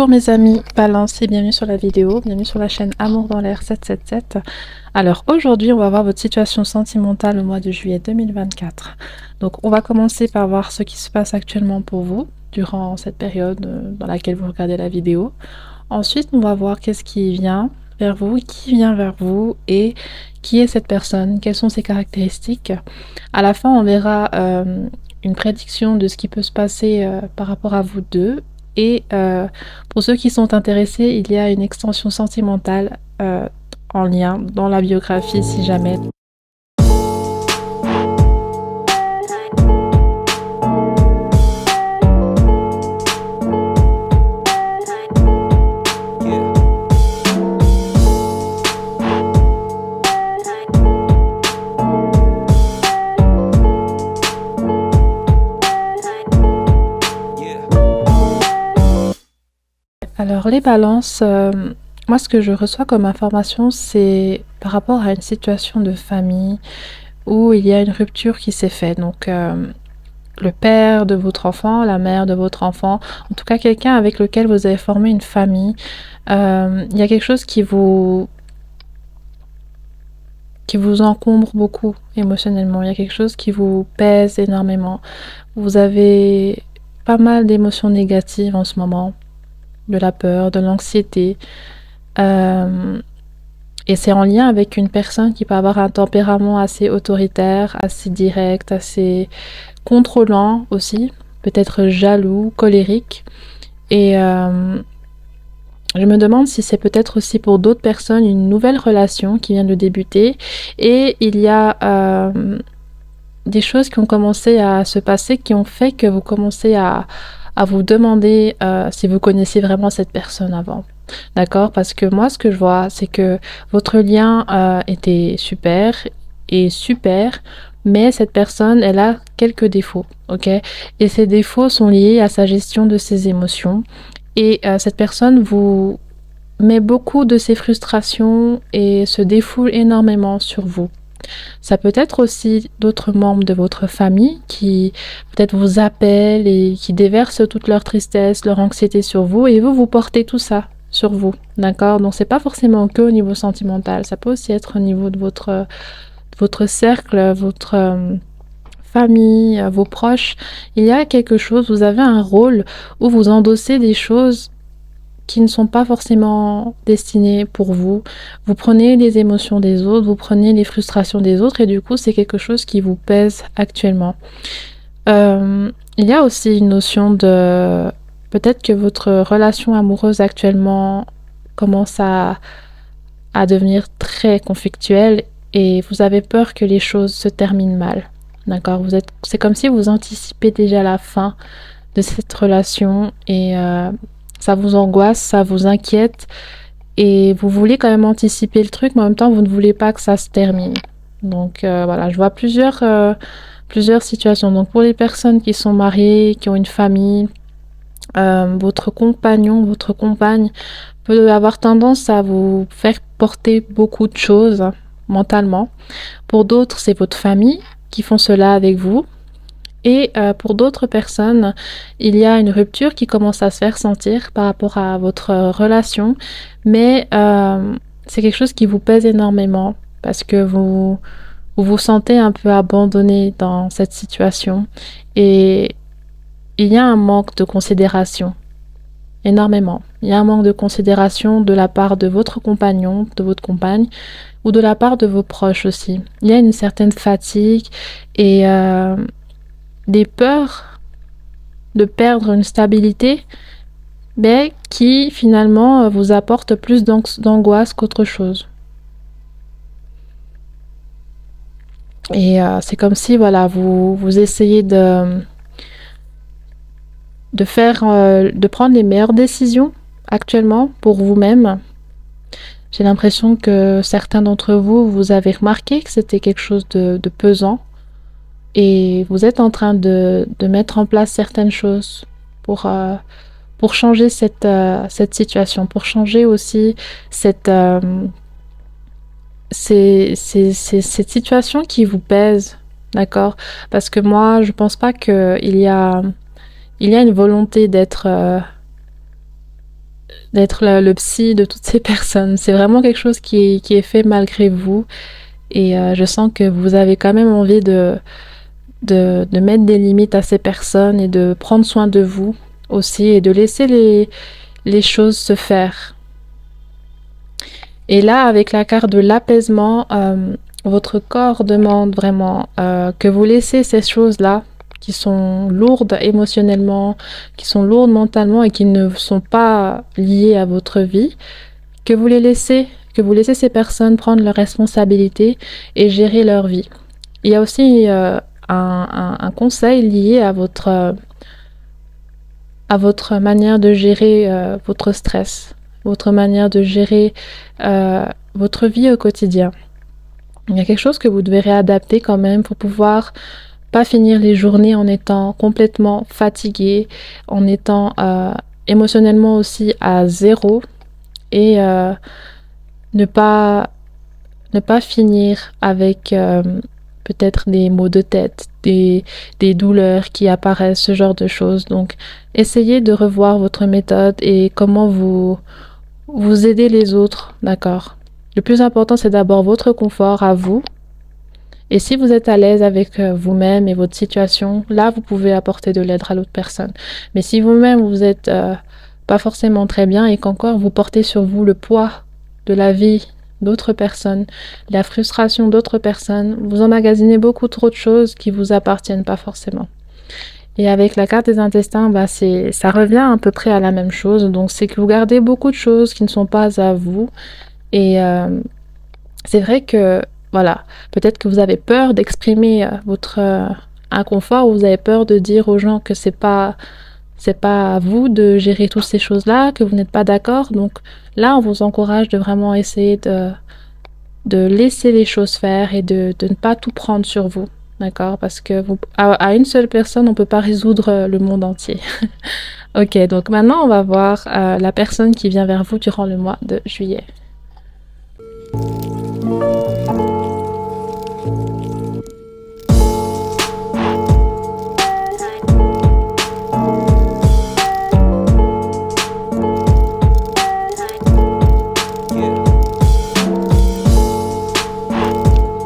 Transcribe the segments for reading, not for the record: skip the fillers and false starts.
Bonjour mes amis Balance et bienvenue sur la vidéo, bienvenue sur la chaîne Amour dans l'air 777. Alors aujourd'hui on va voir votre situation sentimentale au mois de juillet 2024. Donc on va commencer par voir ce qui se passe actuellement pour vous durant cette période dans laquelle vous regardez la vidéo. Ensuite on va voir qu'est-ce qui vient vers vous, qui vient vers vous et qui est cette personne, quelles sont ses caractéristiques. À la fin on verra une prédiction de ce qui peut se passer par rapport à vous deux. Et pour ceux qui sont intéressés, il y a une extension sentimentale en lien dans la biographie si jamais. Alors les balances, moi ce que je reçois comme information c'est par rapport à une situation de famille où il y a une rupture qui s'est faite. Donc le père de votre enfant, la mère de votre enfant, en tout cas quelqu'un avec lequel vous avez formé une famille, il y a quelque chose qui vous encombre beaucoup émotionnellement, il y a quelque chose qui vous pèse énormément. Vous avez pas mal d'émotions négatives en ce moment. De la peur, de l'anxiété. Et c'est en lien avec une personne qui peut avoir un tempérament assez autoritaire, assez direct, assez contrôlant aussi, peut-être jaloux, colérique. Et je me demande si c'est peut-être aussi pour d'autres personnes une nouvelle relation qui vient de débuter. Et il y a des choses qui ont commencé à se passer, qui ont fait que vous commencez à vous demander si vous connaissiez vraiment cette personne avant. D'accord? Parce que moi, ce que je vois, c'est que votre lien était super, mais cette personne, elle a quelques défauts, ok? Et ces défauts sont liés à sa gestion de ses émotions. Et cette personne vous met beaucoup de ses frustrations et se défoule énormément sur vous. Ça peut être aussi d'autres membres de votre famille qui peut-être vous appellent et qui déversent toute leur tristesse, leur anxiété sur vous et vous portez tout ça sur vous, d'accord? Donc c'est pas forcément que au niveau sentimental, ça peut aussi être au niveau de votre cercle, votre famille, vos proches. Il y a quelque chose, vous avez un rôle où vous endossez des choses qui ne sont pas forcément destinés pour vous. Vous prenez les émotions des autres, vous prenez les frustrations des autres et du coup c'est quelque chose qui vous pèse actuellement. Il y a aussi une notion de peut-être que votre relation amoureuse actuellement commence à devenir très conflictuelle et vous avez peur que les choses se terminent mal. D'accord? C'est comme si vous anticipez déjà la fin de cette relation et ça vous angoisse, ça vous inquiète et vous voulez quand même anticiper le truc, mais en même temps, vous ne voulez pas que ça se termine. Donc voilà, je vois plusieurs situations. Donc pour les personnes qui sont mariées, qui ont une famille, votre compagnon, votre compagne peut avoir tendance à vous faire porter beaucoup de choses mentalement. Pour d'autres, c'est votre famille qui font cela avec vous. Et pour d'autres personnes, il y a une rupture qui commence à se faire sentir par rapport à votre relation, mais c'est quelque chose qui vous pèse énormément parce que vous sentez un peu abandonné dans cette situation et il y a un manque de considération, énormément. Il y a un manque de considération de la part de votre compagnon, de votre compagne ou de la part de vos proches aussi. Il y a une certaine fatigue et des peurs de perdre une stabilité, mais qui finalement vous apporte plus d'angoisse qu'autre chose. Et c'est comme si voilà, vous essayez de prendre les meilleures décisions actuellement pour vous-même. J'ai l'impression que certains d'entre vous avez remarqué que c'était quelque chose de pesant. Et vous êtes en train de mettre en place certaines choses pour changer cette situation, pour changer aussi cette situation qui vous pèse, d'accord? Parce que moi, je pense pas qu'il y a une volonté d'être d'être le psy de toutes ces personnes. C'est vraiment quelque chose qui est fait malgré vous. Et je sens que vous avez quand même envie de mettre des limites à ces personnes et de prendre soin de vous aussi et de laisser les choses se faire. Et là, avec la carte de l'apaisement, votre corps demande vraiment que vous laissez ces choses-là qui sont lourdes émotionnellement, qui sont lourdes mentalement et qui ne sont pas liées à votre vie, que vous les laissez, que vous laissez ces personnes prendre leurs responsabilités et gérer leur vie. Il y a aussi un conseil lié à votre manière de gérer votre stress, votre manière de gérer votre vie au quotidien. Il y a quelque chose que vous devez réadapter quand même pour pouvoir pas finir les journées en étant complètement fatigué, en étant émotionnellement aussi à zéro et ne pas ne pas finir avec peut-être des maux de tête, des douleurs qui apparaissent, ce genre de choses. Donc, essayez de revoir votre méthode et comment vous aider les autres, d'accord? Le plus important, c'est d'abord votre confort à vous. Et si vous êtes à l'aise avec vous-même et votre situation, là, vous pouvez apporter de l'aide à l'autre personne. Mais si vous-même, vous êtes pas forcément très bien et qu'encore vous portez sur vous le poids de la vie d'autres personnes, la frustration d'autres personnes, vous emmagasinez beaucoup trop de choses qui vous appartiennent pas forcément. Et avec la carte des intestins, bah ça revient à peu près à la même chose. Donc c'est que vous gardez beaucoup de choses qui ne sont pas à vous. Et c'est vrai que, voilà, peut-être que vous avez peur d'exprimer votre inconfort ou vous avez peur de dire aux gens que c'est pas à vous de gérer toutes ces choses-là, que vous n'êtes pas d'accord. Donc là, on vous encourage de vraiment essayer de laisser les choses faire et de ne pas tout prendre sur vous. D'accord? Parce que à une seule personne, on ne peut pas résoudre le monde entier. Ok, donc maintenant, on va voir la personne qui vient vers vous durant le mois de juillet.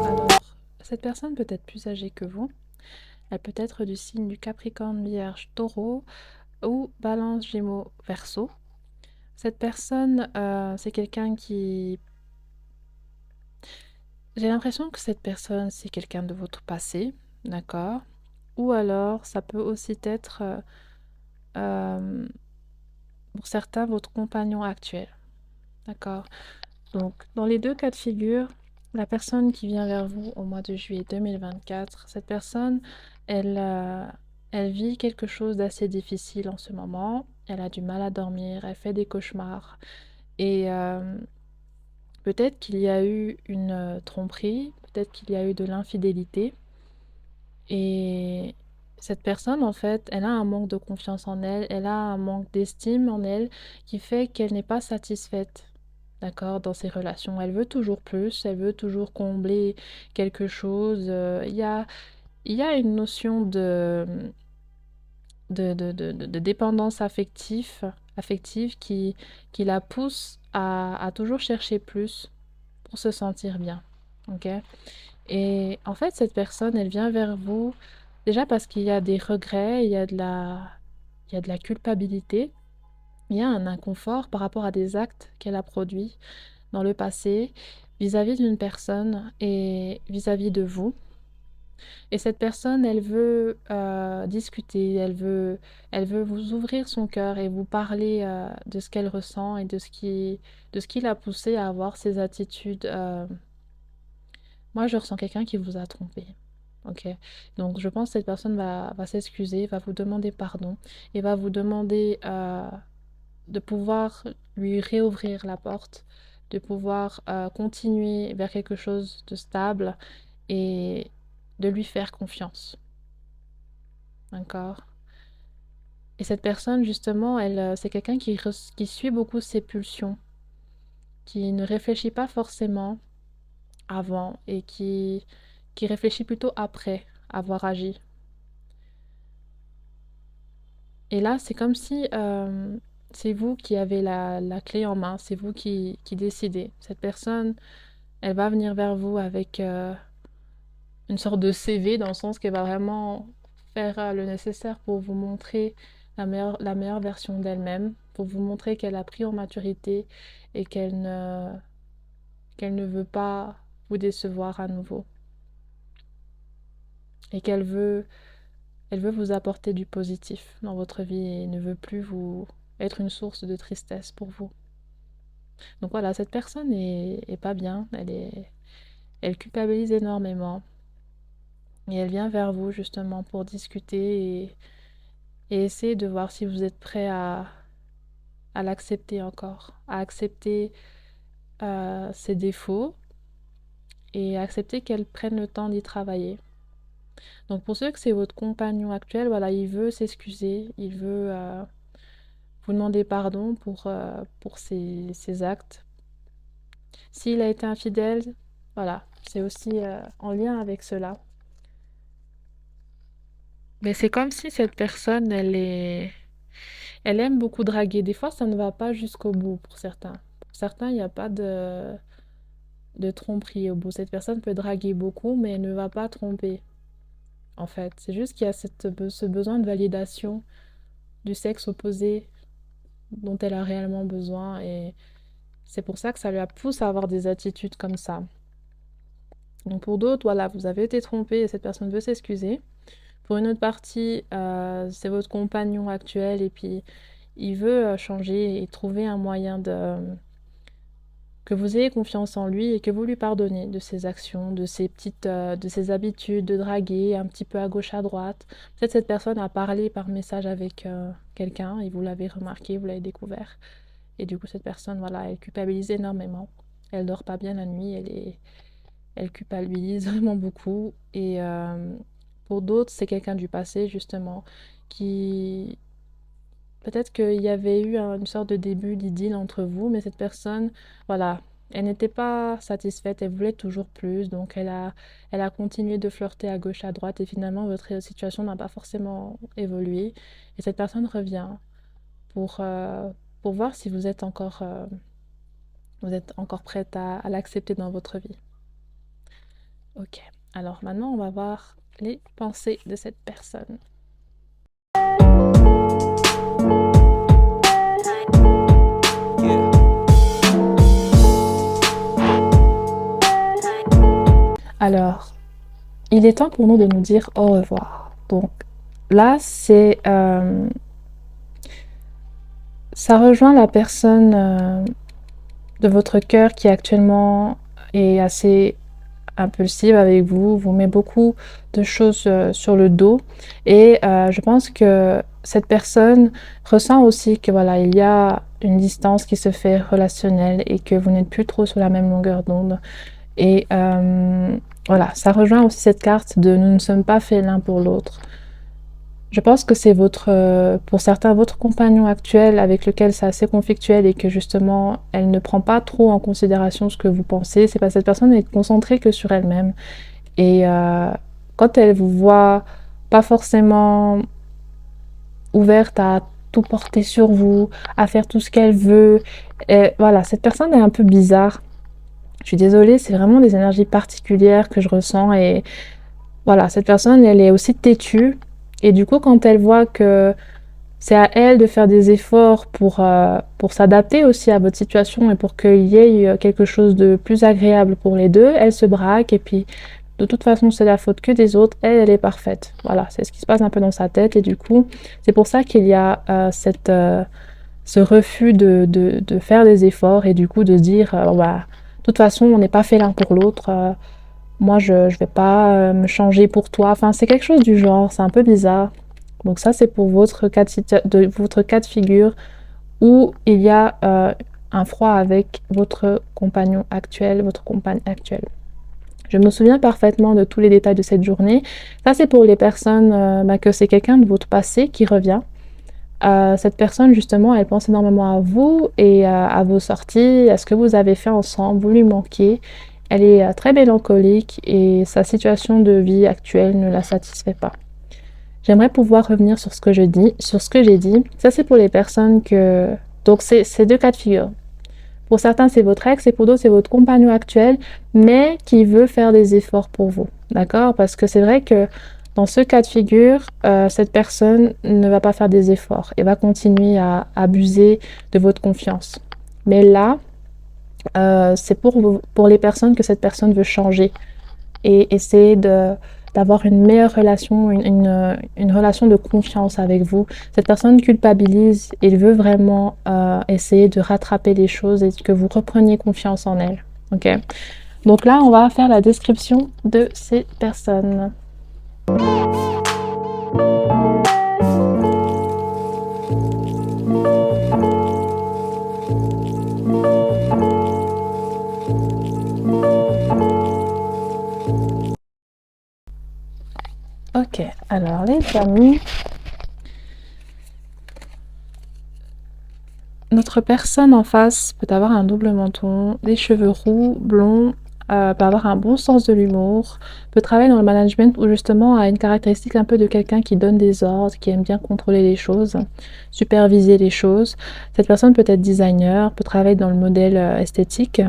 Alors, cette personne peut être plus âgée que vous. Elle peut être du signe du Capricorne, Vierge, Taureau ou Balance, Gémeaux, Verseau. Cette personne, c'est quelqu'un qui... J'ai l'impression que cette personne, c'est quelqu'un de votre passé, d'accord? Ou alors, ça peut aussi être, euh, pour certains, votre compagnon actuel, d'accord? Donc, dans les deux cas de figure, la personne qui vient vers vous au mois de juillet 2024, cette personne, elle, elle vit quelque chose d'assez difficile en ce moment. Elle a du mal à dormir, elle fait des cauchemars. Et peut-être qu'il y a eu une tromperie, peut-être qu'il y a eu de l'infidélité. Et cette personne, en fait, elle a un manque de confiance en elle, elle a un manque d'estime en elle qui fait qu'elle n'est pas satisfaite, d'accord, dans ses relations. Elle veut toujours plus, elle veut toujours combler quelque chose. Il y a une notion de dépendance affective qui la pousse à toujours chercher plus pour se sentir bien. Ok? Et en fait, cette personne, elle vient vers vous déjà parce qu'il y a des regrets, il y a de la culpabilité, il y a un inconfort par rapport à des actes qu'elle a produits dans le passé vis-à-vis d'une personne et vis-à-vis de vous. Et cette personne, elle veut discuter, elle veut vous ouvrir son cœur et vous parler de ce qu'elle ressent et de ce qui l'a poussée à avoir ces attitudes. Moi, je ressens quelqu'un qui vous a trompé. Ok. Donc, je pense que cette personne va s'excuser, va vous demander pardon et va vous demander de pouvoir lui réouvrir la porte, de pouvoir continuer vers quelque chose de stable et de lui faire confiance. D'accord? Et cette personne, justement, elle, c'est quelqu'un qui suit beaucoup ses pulsions, qui ne réfléchit pas forcément avant et qui réfléchit plutôt après avoir agi. Et là, c'est comme si c'est vous qui avez la clé en main, c'est vous qui décidez. Cette personne, elle va venir vers vous avec une sorte de CV dans le sens qu'elle va vraiment faire le nécessaire pour vous montrer la meilleure version d'elle-même, pour vous montrer qu'elle a pris en maturité et qu'elle ne veut pas vous décevoir à nouveau. Et elle veut vous apporter du positif dans votre vie et ne veut plus vous être une source de tristesse pour vous. Donc voilà, cette personne est pas bien, elle culpabilise énormément et elle vient vers vous justement pour discuter et essayer de voir si vous êtes prêt à l'accepter encore, à accepter ses défauts et à accepter qu'elle prenne le temps d'y travailler. Donc pour ceux que c'est votre compagnon actuel, voilà, il veut s'excuser, il veut vous demander pardon pour ses actes. S'il a été infidèle, voilà, c'est aussi en lien avec cela. Mais c'est comme si cette personne, elle aime beaucoup draguer. Des fois, ça ne va pas jusqu'au bout pour certains. Pour certains, il n'y a pas de tromperie au bout. Cette personne peut draguer beaucoup, mais elle ne va pas tromper, en fait. C'est juste qu'il y a ce besoin de validation du sexe opposé dont elle a réellement besoin. Et c'est pour ça que ça la pousse à avoir des attitudes comme ça. Donc pour d'autres, voilà, vous avez été trompé et cette personne veut s'excuser. Pour une autre partie, c'est votre compagnon actuel et puis il veut changer et trouver un moyen que vous ayez confiance en lui et que vous lui pardonnez de ses actions, de ses habitudes, de draguer un petit peu à gauche, à droite. Peut-être cette personne a parlé par message avec quelqu'un et vous l'avez remarqué, vous l'avez découvert. Et du coup, cette personne, voilà, elle culpabilise énormément. Elle dort pas bien la nuit, elle culpabilise vraiment beaucoup. Et pour d'autres, c'est quelqu'un du passé, justement, qui... Peut-être qu'il y avait eu une sorte de début d'idylle entre vous, mais cette personne, voilà, elle n'était pas satisfaite, elle voulait toujours plus, donc elle a continué de flirter à gauche, à droite, et finalement, votre situation n'a pas forcément évolué. Et cette personne revient pour, euh, pour voir si vous êtes encore prête à l'accepter dans votre vie. Ok, alors maintenant, on va voir les pensées de cette personne. Alors, il est temps pour nous de nous dire au revoir. Donc là, ça rejoint la personne de votre cœur qui actuellement est assez impulsive avec vous, vous met beaucoup de choses sur le dos et je pense que cette personne ressent aussi que voilà, il y a une distance qui se fait relationnelle et que vous n'êtes plus trop sur la même longueur d'onde. Et voilà, ça rejoint aussi cette carte de nous ne sommes pas faits l'un pour l'autre. Je pense que c'est pour certains, votre compagnon actuel avec lequel c'est assez conflictuel et que justement, elle ne prend pas trop en considération ce que vous pensez. C'est parce que cette personne est concentrée que sur elle-même. Et quand elle vous voit pas forcément ouverte à tout porter sur vous, à faire tout ce qu'elle veut, et voilà, cette personne est un peu bizarre. Je suis désolée, c'est vraiment des énergies particulières que je ressens et voilà, cette personne, elle est aussi têtue et du coup, quand elle voit que c'est à elle de faire des efforts pour s'adapter aussi à votre situation et pour qu'il y ait quelque chose de plus agréable pour les deux, elle se braque et puis de toute façon, c'est la faute que des autres, elle est parfaite. Voilà, c'est ce qui se passe un peu dans sa tête et du coup, c'est pour ça qu'il y a ce refus de faire des efforts et du coup de se dire, bah, de toute façon, on n'est pas fait l'un pour l'autre. Moi, je vais pas me changer pour toi. Enfin, c'est quelque chose du genre, c'est un peu bizarre. Donc ça, c'est pour votre votre cas de figure où il y a un froid avec votre compagnon actuel, votre compagne actuelle. Je me souviens parfaitement de tous les détails de cette journée. Ça, c'est pour les personnes que c'est quelqu'un de votre passé qui revient. Cette personne, justement, elle pense énormément à vous et à vos sorties, à ce que vous avez fait ensemble, vous lui manquez. Elle est très mélancolique et sa situation de vie actuelle ne la satisfait pas. J'aimerais pouvoir revenir sur ce que j'ai dit. Ça, c'est pour les personnes que... Donc, c'est deux cas de figure. Pour certains, c'est votre ex et pour d'autres, c'est votre compagnon actuel, mais qui veut faire des efforts pour vous. D'accord? Parce que c'est vrai que dans ce cas de figure, cette personne ne va pas faire des efforts et va continuer à abuser de votre confiance. Mais là, c'est pour les personnes que cette personne veut changer et essayer d'avoir une meilleure relation, une relation de confiance avec vous. Cette personne culpabilise et veut vraiment essayer de rattraper les choses et que vous repreniez confiance en elle. Ok? Donc là, on va faire la description de ces personnes. Ok, alors les amis, notre personne en face peut avoir un double menton, des cheveux roux, blonds, peut avoir un bon sens de l'humour, peut travailler dans le management ou justement a une caractéristique un peu de quelqu'un qui donne des ordres, qui aime bien contrôler les choses, superviser les choses. Cette personne peut être designer, peut travailler dans le modèle esthétique,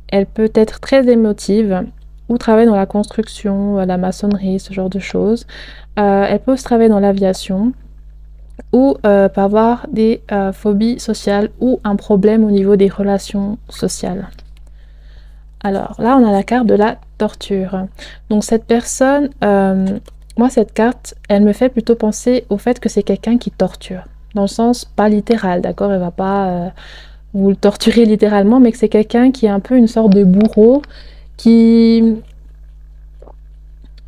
elle peut être très émotive ou travailler dans la construction, la maçonnerie, ce genre de choses. Elle peut aussi travailler dans l'aviation ou peut avoir des phobies sociales ou un problème au niveau des relations sociales. Alors là, on a la carte de la torture. Donc cette personne, moi cette carte, elle me fait plutôt penser au fait que c'est quelqu'un qui torture. Dans le sens pas littéral, d'accord? Elle va pas vous le torturer littéralement, mais que c'est quelqu'un qui est un peu une sorte de bourreau qui...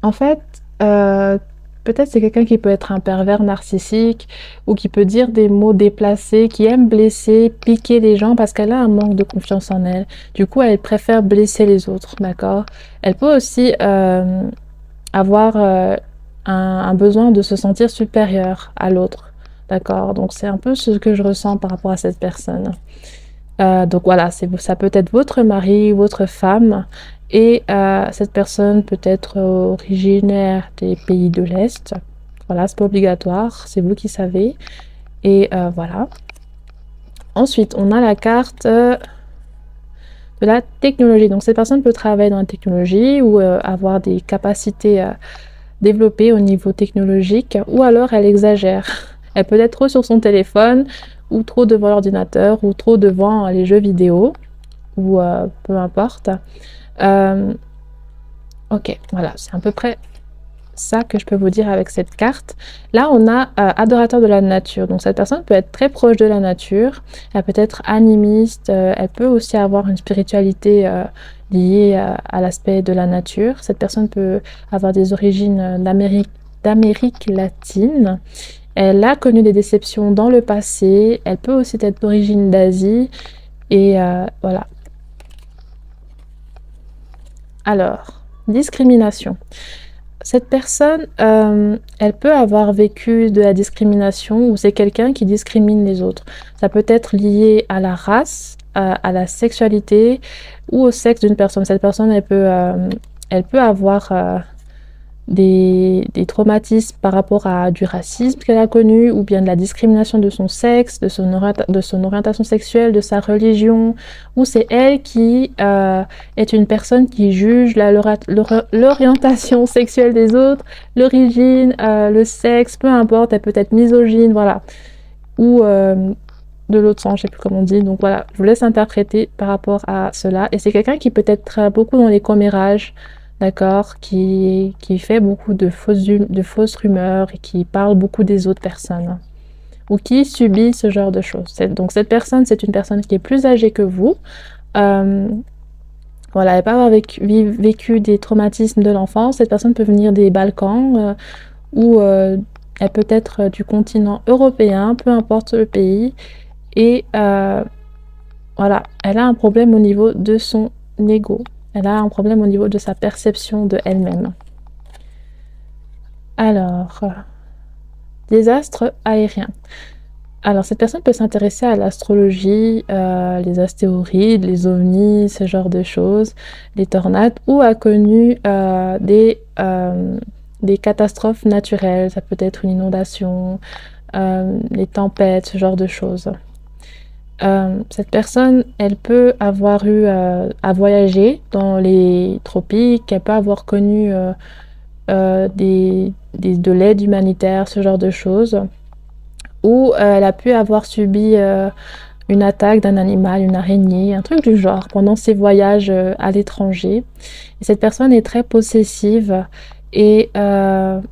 En fait, peut-être c'est quelqu'un qui peut être un pervers narcissique ou qui peut dire des mots déplacés, qui aime blesser, piquer les gens parce qu'elle a un manque de confiance en elle. Du coup, elle préfère blesser les autres, d'accord? Elle peut aussi avoir un besoin de se sentir supérieure à l'autre, d'accord? Donc c'est un peu ce que je ressens par rapport à cette personne. Donc voilà, ça peut être votre mari, votre femme, et cette personne peut être originaire des pays de l'Est. Voilà, c'est pas obligatoire, c'est vous qui savez. Et voilà. Ensuite, on a la carte de la technologie. Donc cette personne peut travailler dans la technologie ou avoir des capacités développées au niveau technologique, ou alors elle exagère. Elle peut être trop sur son téléphone, ou trop devant l'ordinateur, ou trop devant les jeux vidéo, ou peu importe. Ok, voilà, c'est à peu près ça que je peux vous dire avec cette carte. Là, on a adorateur de la nature. Donc cette personne peut être très proche de la nature. Elle peut être animiste. Elle peut aussi avoir une spiritualité liée à l'aspect de la nature. Cette personne peut avoir des origines d'Amérique latine. Elle a connu des déceptions dans le passé. Elle peut aussi être d'origine d'Asie. Et voilà. Alors, discrimination. Cette personne, elle peut avoir vécu de la discrimination ou c'est quelqu'un qui discrimine les autres. Ça peut être lié à la race, à la sexualité ou au sexe d'une personne. Cette personne, elle peut avoir des traumatismes par rapport à du racisme qu'elle a connu ou bien de la discrimination de son sexe, de son orientation sexuelle, de sa religion, ou c'est elle qui est une personne qui juge l'orientation sexuelle des autres, l'origine, le sexe, peu importe, elle peut être misogyne, voilà, ou de l'autre sens, je sais plus comment on dit. Donc voilà, je vous laisse interpréter par rapport à cela. Et c'est quelqu'un qui peut être beaucoup dans les commérages, d'accord, qui fait beaucoup de fausses rumeurs et qui parle beaucoup des autres personnes ou qui subit ce genre de choses. Donc cette personne, c'est une personne qui est plus âgée que vous. Voilà, elle peut avoir vécu des traumatismes de l'enfance. Cette personne peut venir des Balkans ou elle peut être du continent européen, peu importe le pays. Et voilà, elle a un problème au niveau de son ego. Elle a un problème au niveau de sa perception de elle-même. Alors, désastre aérien. Alors, cette personne peut s'intéresser à l'astrologie, les astéroïdes, les ovnis, ce genre de choses, les tornades, ou a connu des des catastrophes naturelles, ça peut être une inondation, les tempêtes, ce genre de choses. Cette personne, elle peut avoir eu à voyager dans les tropiques, elle peut avoir connu de l'aide humanitaire, ce genre de choses, ou elle a pu avoir subi une attaque d'un animal, une araignée, un truc du genre, pendant ses voyages à l'étranger. Et cette personne est très possessive et elle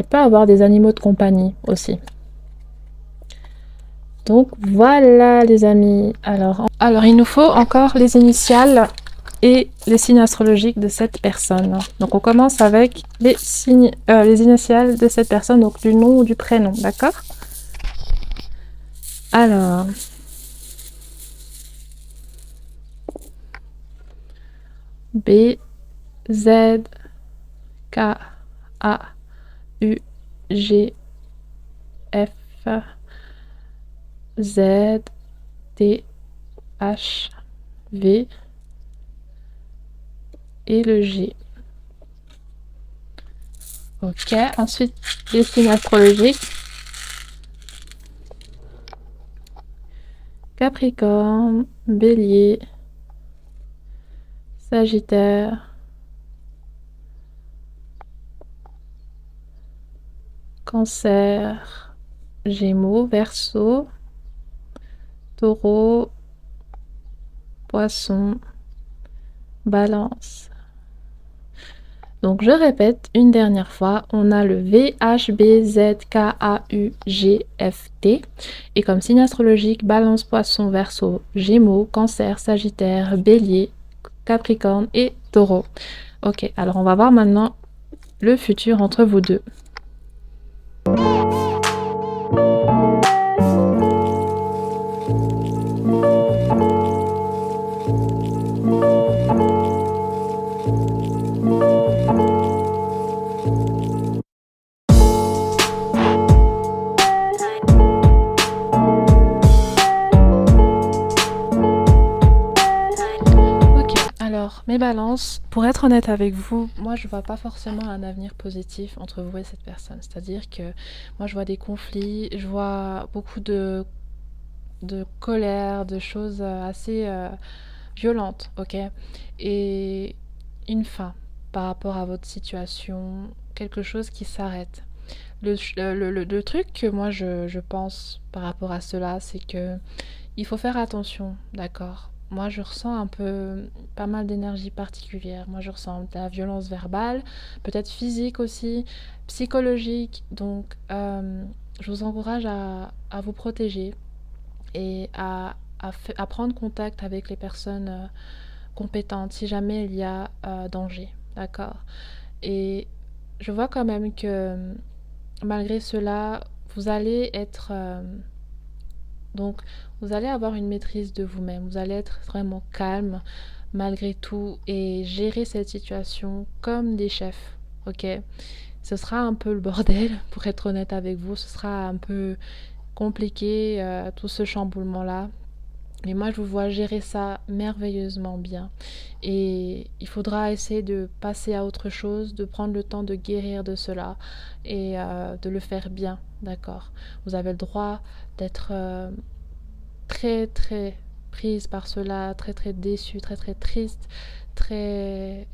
peut avoir des animaux de compagnie aussi. Donc voilà les amis. Alors il nous faut encore les initiales et les signes astrologiques de cette personne. Donc on commence avec les signes, les initiales de cette personne, donc du nom ou du prénom, d'accord? Alors, B, Z, K, A, U, G, F, Z, T, H, V et le G. Ok, ensuite les signes astrologiques. Capricorne, Bélier, Sagittaire, Cancer, Gémeaux, Verseau, Taureau, Poisson, Balance. Donc je répète une dernière fois, on a le V, H, B, Z, K, A, U, G, F, T. Et comme signe astrologique, Balance, Poisson, Verseau, Gémeaux, Cancer, Sagittaire, Bélier, Capricorne et Taureau. Ok, alors on va voir maintenant le futur entre vous deux. Mes balances, pour être honnête avec vous, moi je vois pas forcément un avenir positif entre vous et cette personne. C'est-à-dire que moi je vois des conflits, je vois beaucoup de colère, de choses assez violentes, ok? Et une fin par rapport à votre situation, quelque chose qui s'arrête. Le truc que moi je pense par rapport à cela, c'est que il faut faire attention, d'accord? Moi, je ressens un peu pas mal d'énergie particulière. Moi, je ressens de la violence verbale, peut-être physique aussi, psychologique. Donc, je vous encourage à vous protéger et à prendre contact avec les personnes compétentes si jamais il y a danger, d'accord? Et je vois quand même que malgré cela, vous allez être... donc, vous allez avoir une maîtrise de vous-même, vous allez être vraiment calme malgré tout et gérer cette situation comme des chefs, ok? Ce sera un peu le bordel, pour être honnête avec vous, ce sera un peu compliqué, tout ce chamboulement-là. Mais moi, je vous vois gérer ça merveilleusement bien. Et il faudra essayer de passer à autre chose, de prendre le temps de guérir de cela et de le faire bien, d'accord? Vous avez le droit d'être très très prise par cela, très très déçue, très très triste, très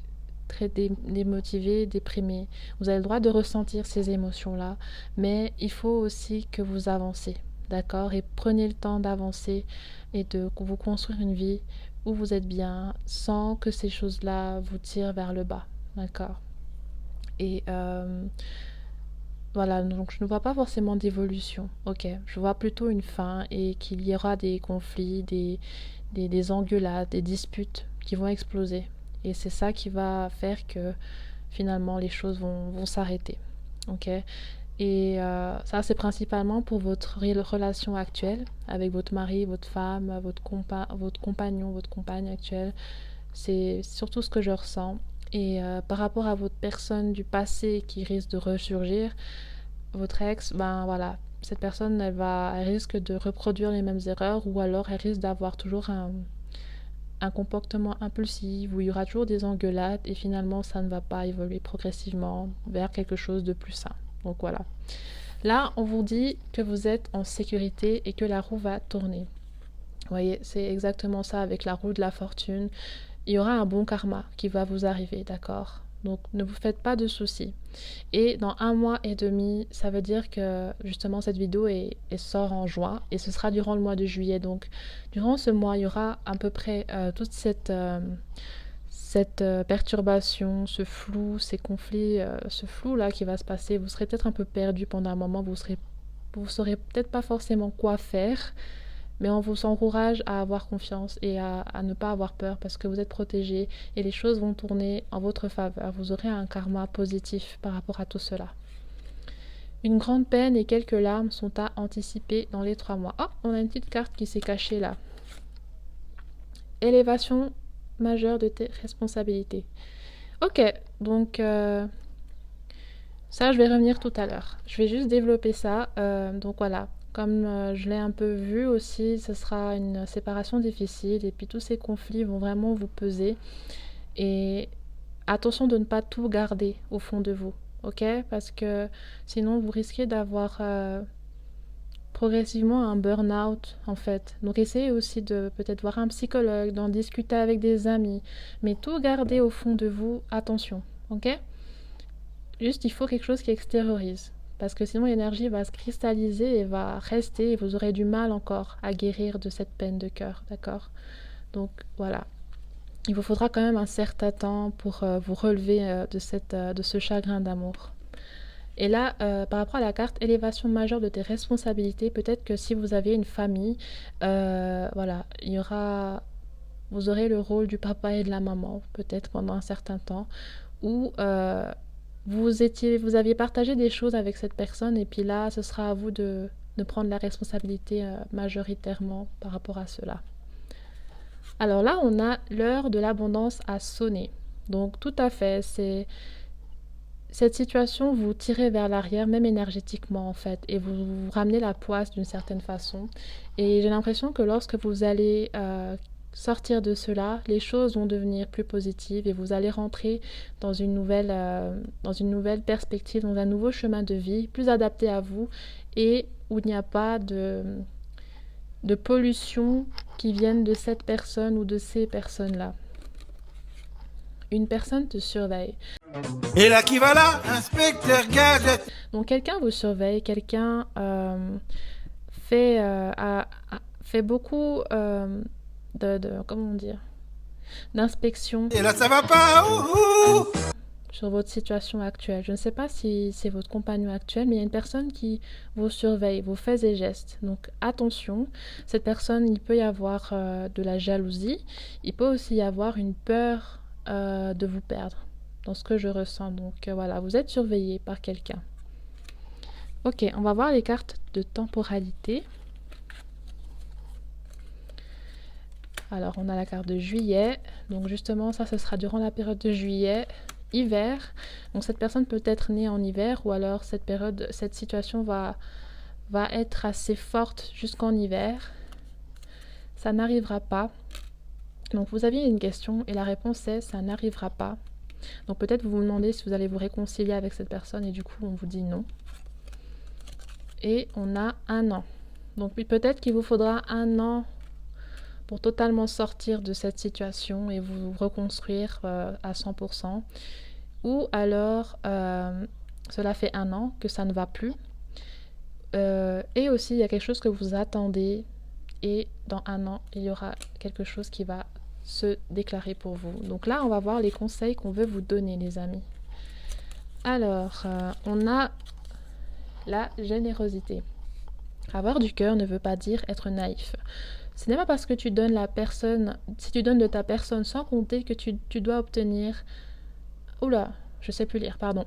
très démotivée, déprimée. Vous avez le droit de ressentir ces émotions-là, mais il faut aussi que vous avancez, d'accord? Et prenez le temps d'avancer et de vous construire une vie où vous êtes bien sans que ces choses-là vous tirent vers le bas, d'accord? Et voilà, donc je ne vois pas forcément d'évolution, ok. Je vois plutôt une fin et qu'il y aura des conflits, des engueulades, des disputes qui vont exploser. Et c'est ça qui va faire que finalement les choses vont s'arrêter, ok. Et ça, c'est principalement pour votre relation actuelle avec votre mari, votre femme, votre compagnon, votre compagne actuelle. C'est surtout ce que je ressens. Et par rapport à votre personne du passé qui risque de ressurgir, votre ex, ben voilà, cette personne, elle risque de reproduire les mêmes erreurs ou alors elle risque d'avoir toujours un comportement impulsif où il y aura toujours des engueulades et finalement ça ne va pas évoluer progressivement vers quelque chose de plus sain. Donc voilà. Là, on vous dit que vous êtes en sécurité et que la roue va tourner. Vous voyez, c'est exactement ça avec la roue de la fortune. Il y aura un bon karma qui va vous arriver, d'accord? Donc ne vous faites pas de soucis. Et dans 1 mois et demi, ça veut dire que justement cette vidéo sort en juin et ce sera durant le mois de juillet. Donc durant ce mois, il y aura à peu près toute cette perturbation, ce flou, ces conflits, ce flou là qui va se passer. Vous serez peut-être un peu perdu pendant un moment, vous saurez peut-être pas forcément quoi faire. Mais on vous encourage à avoir confiance et à ne pas avoir peur parce que vous êtes protégé et les choses vont tourner en votre faveur. Vous aurez un karma positif par rapport à tout cela. Une grande peine et quelques larmes sont à anticiper dans les 3 mois. Oh, on a une petite carte qui s'est cachée là. Élévation majeure de tes responsabilités. Ok, donc ça je vais revenir tout à l'heure. Je vais juste développer ça. Donc voilà. Comme je l'ai un peu vu aussi, ce sera une séparation difficile et puis tous ces conflits vont vraiment vous peser. Et attention de ne pas tout garder au fond de vous, ok? Parce que sinon vous risquez d'avoir progressivement un burn-out en fait. Donc essayez aussi de peut-être voir un psychologue, d'en discuter avec des amis, mais tout garder au fond de vous, attention, ok? Juste il faut quelque chose qui extériorise. Parce que sinon l'énergie va se cristalliser et va rester et vous aurez du mal encore à guérir de cette peine de cœur, d'accord? Donc voilà. Il vous faudra quand même un certain temps pour vous relever de ce chagrin d'amour. Et là, par rapport à la carte élévation majeure de tes responsabilités, peut-être que si vous avez une famille, voilà, vous aurez le rôle du papa et de la maman, peut-être pendant un certain temps, ou vous aviez partagé des choses avec cette personne et puis là, ce sera à vous de prendre la responsabilité majoritairement par rapport à cela. Alors là, on a l'heure de l'abondance à sonner. Donc tout à fait, cette situation vous tirez vers l'arrière, même énergétiquement en fait, et vous ramenez la poisse d'une certaine façon. Et j'ai l'impression que lorsque vous allez sortir de cela, les choses vont devenir plus positives et vous allez rentrer dans une nouvelle perspective, dans un nouveau chemin de vie, plus adapté à vous et où il n'y a pas de pollution qui viennent de cette personne ou de ces personnes-là. Une personne te surveille. Et là qui va là, inspecteur Gadget. Donc quelqu'un vous surveille, quelqu'un fait beaucoup comment dire, d'inspection. Et là ça va pas. Sur votre situation actuelle. Je ne sais pas si c'est votre compagnon actuel, mais il y a une personne qui vous surveille, vos faits et gestes. Donc attention, cette personne, il peut y avoir de la jalousie, il peut aussi y avoir une peur de vous perdre, dans ce que je ressens. Donc voilà, vous êtes surveillé par quelqu'un. Ok, on va voir les cartes de temporalité. Alors, on a la carte de juillet. Donc justement, ça, ce sera durant la période de juillet. Hiver, donc cette personne peut être née en hiver ou alors cette situation va être assez forte jusqu'en hiver. Ça n'arrivera pas. Donc vous aviez une question et la réponse est ça n'arrivera pas. Donc peut-être vous vous demandez si vous allez vous réconcilier avec cette personne et du coup on vous dit non. Et on a 1 an. Donc peut-être qu'il vous faudra 1 an pour totalement sortir de cette situation et vous reconstruire à 100%. Ou alors, cela fait 1 an que ça ne va plus. Et aussi, il y a quelque chose que vous attendez. Et dans 1 an, il y aura quelque chose qui va se déclarer pour vous. Donc là, on va voir les conseils qu'on veut vous donner, les amis. Alors, on a la générosité. Avoir du cœur ne veut pas dire être naïf. Ce n'est pas parce que tu donnes si tu donnes de ta personne sans compter que tu dois obtenir... Oula, je sais plus lire, pardon.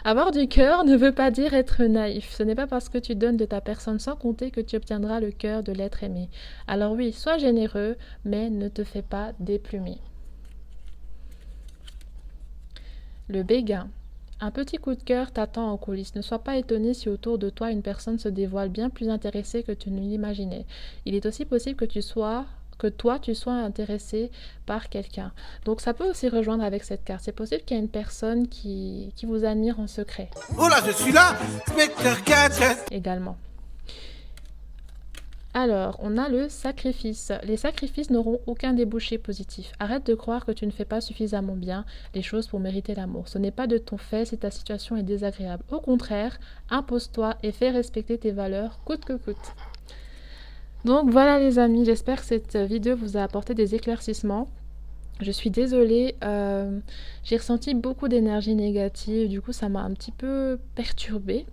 Avoir du cœur ne veut pas dire être naïf. Ce n'est pas parce que tu donnes de ta personne sans compter que tu obtiendras le cœur de l'être aimé. Alors oui, sois généreux, mais ne te fais pas déplumer. Le béguin. Un petit coup de cœur t'attend en coulisses. Ne sois pas étonné si autour de toi une personne se dévoile bien plus intéressée que tu ne l'imaginais. Il est aussi possible que que toi, tu sois intéressé par quelqu'un. Donc ça peut aussi rejoindre avec cette carte. C'est possible qu'il y ait une personne qui vous admire en secret. Oh là, je suis là, inspecteur Gadget. Également. Alors, on a le sacrifice. Les sacrifices n'auront aucun débouché positif. Arrête de croire que tu ne fais pas suffisamment bien les choses pour mériter l'amour. Ce n'est pas de ton fait si ta situation est désagréable. Au contraire, impose-toi et fais respecter tes valeurs coûte que coûte. Donc voilà les amis, j'espère que cette vidéo vous a apporté des éclaircissements. Je suis désolée, j'ai ressenti beaucoup d'énergie négative, du coup ça m'a un petit peu perturbée.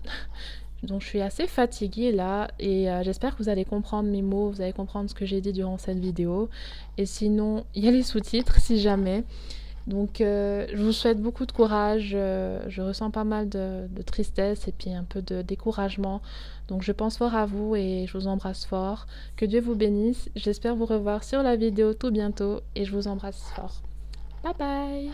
Donc je suis assez fatiguée là et j'espère que vous allez comprendre mes mots, vous allez comprendre ce que j'ai dit durant cette vidéo. Et sinon, il y a les sous-titres si jamais. Donc je vous souhaite beaucoup de courage, je ressens pas mal de tristesse et puis un peu de découragement. Donc je pense fort à vous et je vous embrasse fort. Que Dieu vous bénisse, j'espère vous revoir sur la vidéo tout bientôt et je vous embrasse fort. Bye bye.